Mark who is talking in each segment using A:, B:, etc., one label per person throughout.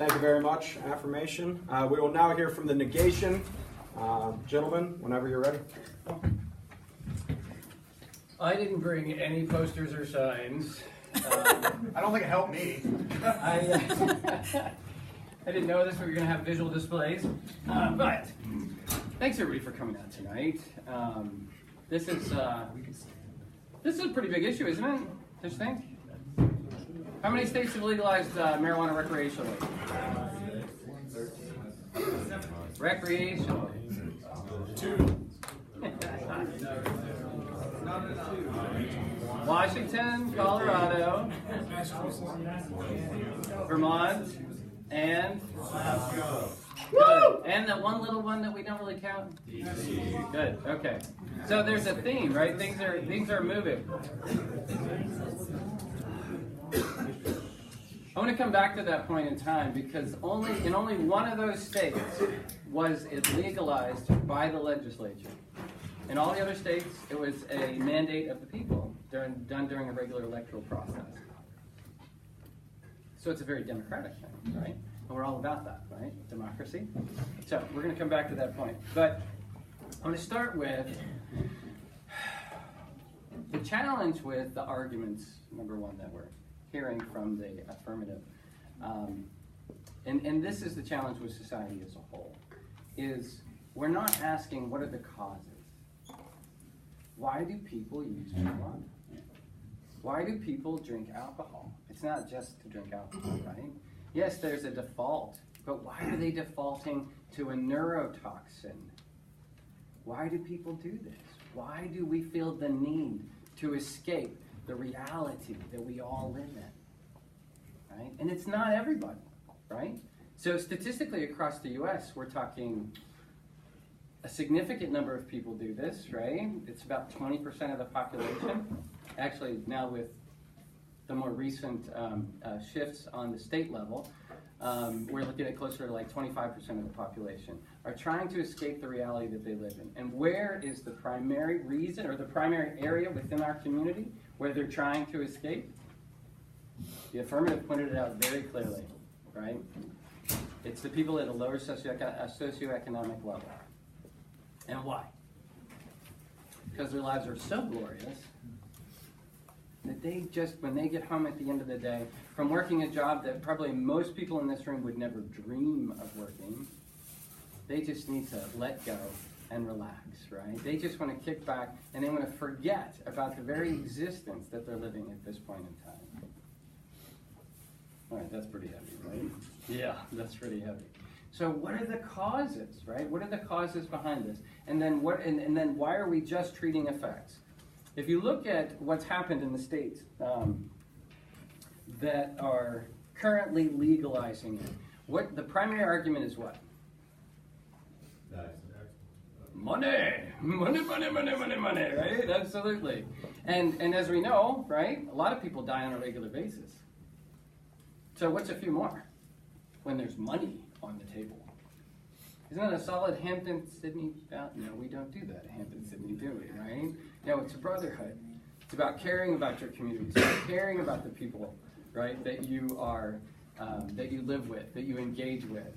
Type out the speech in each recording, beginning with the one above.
A: Thank you very much. Affirmation. We will now hear from the negation. Gentlemen, whenever you're ready.
B: I didn't bring any posters or signs.
C: I don't think it helped me.
B: I didn't know this, but we're going to have visual displays. But thanks everybody for coming out tonight. This is a pretty big issue, isn't it? Don't you think? How many states have legalized marijuana recreationally? Recreationally.
C: 2.
B: Washington, Colorado, Vermont, and good. And the one little one that we don't really count. Good. Okay. So there's a theme, right? Things are moving. I want to come back to that point in time because in only one of those states was it legalized by the legislature. In all the other states, it was a mandate of the people done during a regular electoral process. So it's a very democratic thing, right? And we're all about that, right? Democracy. So we're going to come back to that point. But I want to start with the challenge with the arguments, number one, that we're hearing from the affirmative. And this is the challenge with society as a whole, is we're not asking what are the causes. Why do people use marijuana? Why do people drink alcohol? It's not just to drink alcohol, right? Yes, there's a default, but why are they defaulting to a neurotoxin? Why do people do this? Why do we feel the need to escape the reality that we all live in, right? And it's not everybody, right? So statistically across the US, we're talking a significant number of people do this, right? It's about 20% of the population. Actually, now with the more recent shifts on the state level, we're looking at closer to like 25% of the population are trying to escape the reality that they live in. And where is the primary reason or the primary area within our community where they're trying to escape? The affirmative pointed it out very clearly, right? It's the people at a lower socioeconomic level. And why? Because their lives are so glorious that they just, when they get home at the end of the day, from working a job that probably most people in this room would never dream of working, they just need to let go and relax, right? They just want to kick back and they want to forget about the very existence that they're living at this point in time. All right, that's pretty heavy, right? Yeah, that's pretty heavy. So what are the causes, right? What are the causes behind this? And then and then why are we just treating effects? If you look at what's happened in the states that are currently legalizing it, what the primary argument is what? Money, right? Absolutely. And as we know, right, a lot of people die on a regular basis. So what's a few more? When there's money on the table. Isn't that a solid Hamden-Sydney? No, we don't do that at Hamden-Sydney, do we, right? No, it's a brotherhood. It's about caring about your community. It's about caring about the people, right, that you are, that you live with, that you engage with,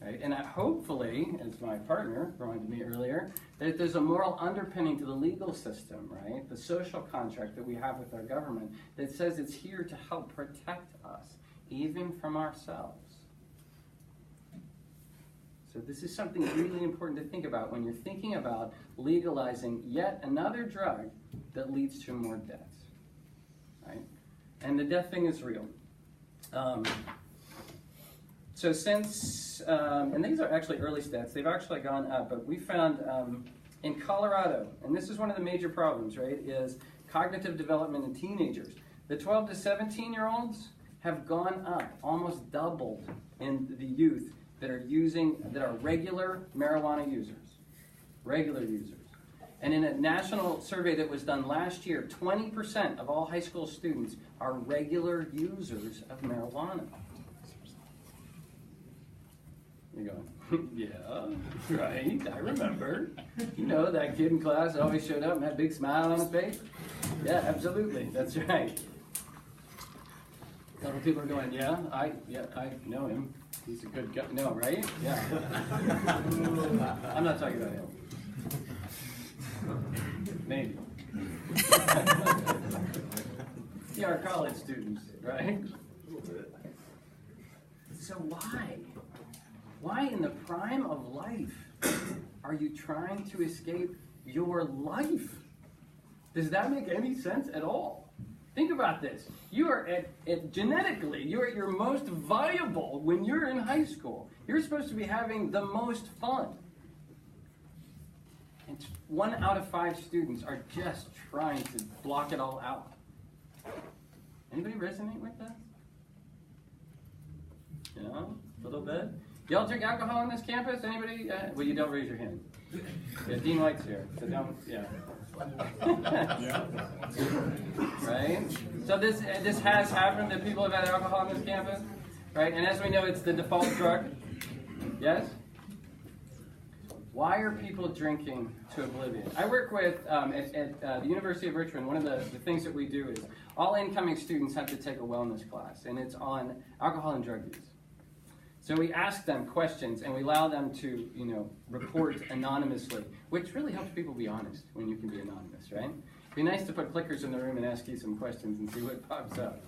B: right? And hopefully, as my partner reminded me earlier, that there's a moral underpinning to the legal system, right? The social contract that we have with our government that says it's here to help protect us, even from ourselves. So this is something really important to think about when you're thinking about legalizing yet another drug that leads to more deaths, right? And the death thing is real. So since, and these are actually early stats, they've actually gone up, but we found in Colorado, and this is one of the major problems, right, is cognitive development in teenagers. The 12 to 17-year-olds have gone up, almost doubled in the youth that are regular marijuana users, regular users. And in a national survey that was done last year, 20% of all high school students are regular users of marijuana. You're going, yeah, right, I remember. You know, that kid in class that always showed up and had a big smile on his face? Yeah, absolutely, that's right. A couple people are going, yeah, I know him. He's a good guy. No, right? Yeah. I'm not talking about him. Maybe. Yeah, our college students, right? So why? Why in the prime of life are you trying to escape your life? Does that make any sense at all? Think about this. You are genetically, you're at your most viable when you're in high school. You're supposed to be having the most fun. And 1 out of 5 students are just trying to block it all out. Anybody resonate with that? You know, a little bit. Y'all drink alcohol on this campus? Anybody? Well, you don't raise your hand. Yeah, Dean White's here, so don't. Yeah. Right? So this has happened that people have had alcohol on this campus, right? And as we know, it's the default drug. Yes? Why are people drinking to oblivion? I work with, at the University of Richmond, one of the things that we do is all incoming students have to take a wellness class, and it's on alcohol and drug use. So we ask them questions, and we allow them to, report anonymously, which really helps people be honest when you can be anonymous, right? It'd be nice to put clickers in the room and ask you some questions and see what pops up.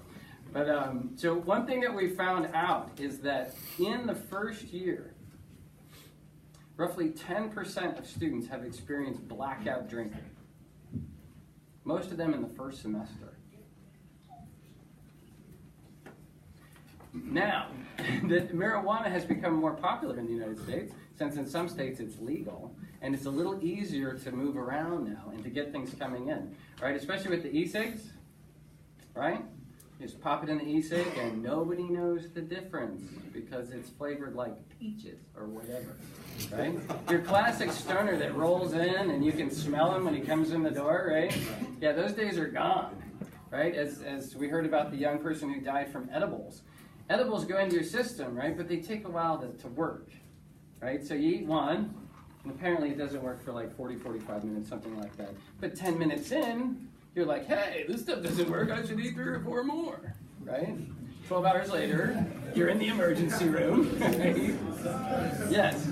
B: But so one thing that we found out is that in the first year, roughly 10% of students have experienced blackout drinking. Most of them in the first semester. Now, that marijuana has become more popular in the United States, since in some states it's legal, and it's a little easier to move around now and to get things coming in, right? Especially with the e-cigs, right? You just pop it in the e-cig and nobody knows the difference because it's flavored like peaches or whatever, right? Your classic stoner that rolls in and you can smell him when he comes in the door, right? Yeah, those days are gone, right? As we heard about the young person who died from edibles. Edibles go into your system, right? But they take a while to work, right? So you eat one, and apparently it doesn't work for like 40, 45 minutes, something like that. But 10 minutes in, you're like, hey, this stuff doesn't work. I should eat 3 or 4 more, right? 12 hours later, you're in the emergency room, right? Yes,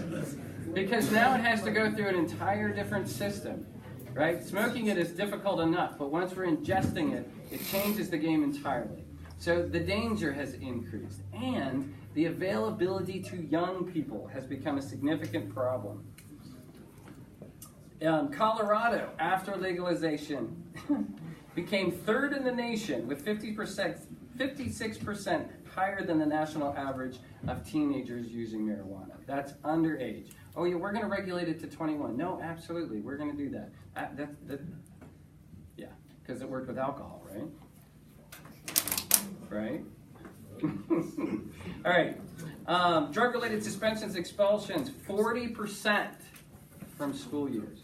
B: because now it has to go through an entire different system, right? Smoking it is difficult enough, but once we're ingesting it, it changes the game entirely. So the danger has increased, and the availability to young people has become a significant problem. Colorado, after legalization, became 3rd in the nation with 56% higher than the national average of teenagers using marijuana. That's underage. Oh yeah, we're going to regulate it to 21. No, absolutely, we're going to do that. Yeah, because it worked with alcohol, right? Right? All right. Drug-related suspensions, expulsions, 40% from school years.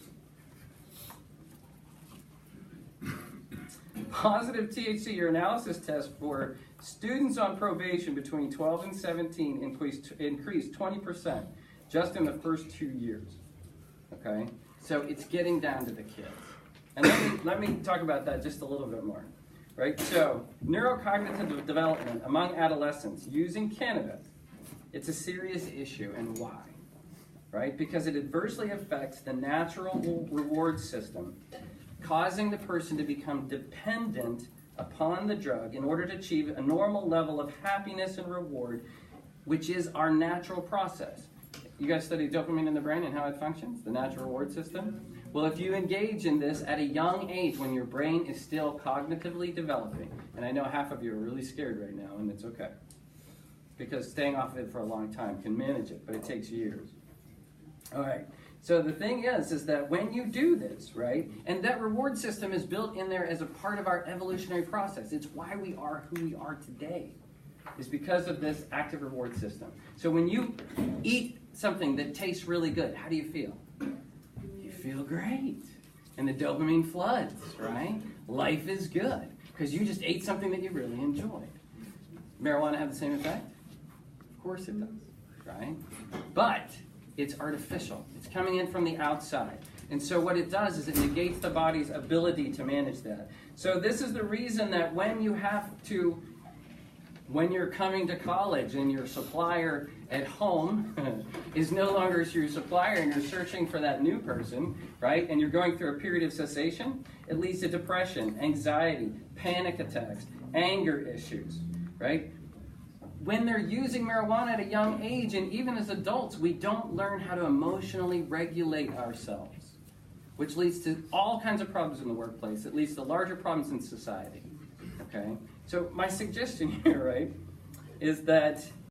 B: Positive THC urinalysis test for students on probation between 12 and 17 increased 20% just in the first 2 years. Okay? So it's getting down to the kids. And let me talk about that just a little bit more. Right? So, neurocognitive development among adolescents using cannabis, it's a serious issue. And why? Right? Because it adversely affects the natural reward system, causing the person to become dependent upon the drug in order to achieve a normal level of happiness and reward, which is our natural process. You guys study dopamine in the brain and how it functions, the natural reward system? Well, if you engage in this at a young age when your brain is still cognitively developing, and I know half of you are really scared right now, and it's okay, because staying off of it for a long time can manage it, but it takes years. All right, so the thing is that when you do this, right, and that reward system is built in there as a part of our evolutionary process. It's why we are who we are today, is because of this active reward system. So when you eat something that tastes really good, how do you feel? You feel great. And the dopamine floods, right? Life is good, because you just ate something that you really enjoyed. Marijuana have the same effect? Of course it does, right? But it's artificial. It's coming in from the outside. And so what it does is it negates the body's ability to manage that. So this is the reason that when you have to When you're coming to college and your supplier at home is no longer your supplier and you're searching for that new person, right? And you're going through a period of cessation, it leads to depression, anxiety, panic attacks, anger issues, right? When they're using marijuana at a young age, and even as adults, we don't learn how to emotionally regulate ourselves, which leads to all kinds of problems in the workplace. It leads to larger problems in society, okay? So my suggestion here, right, is that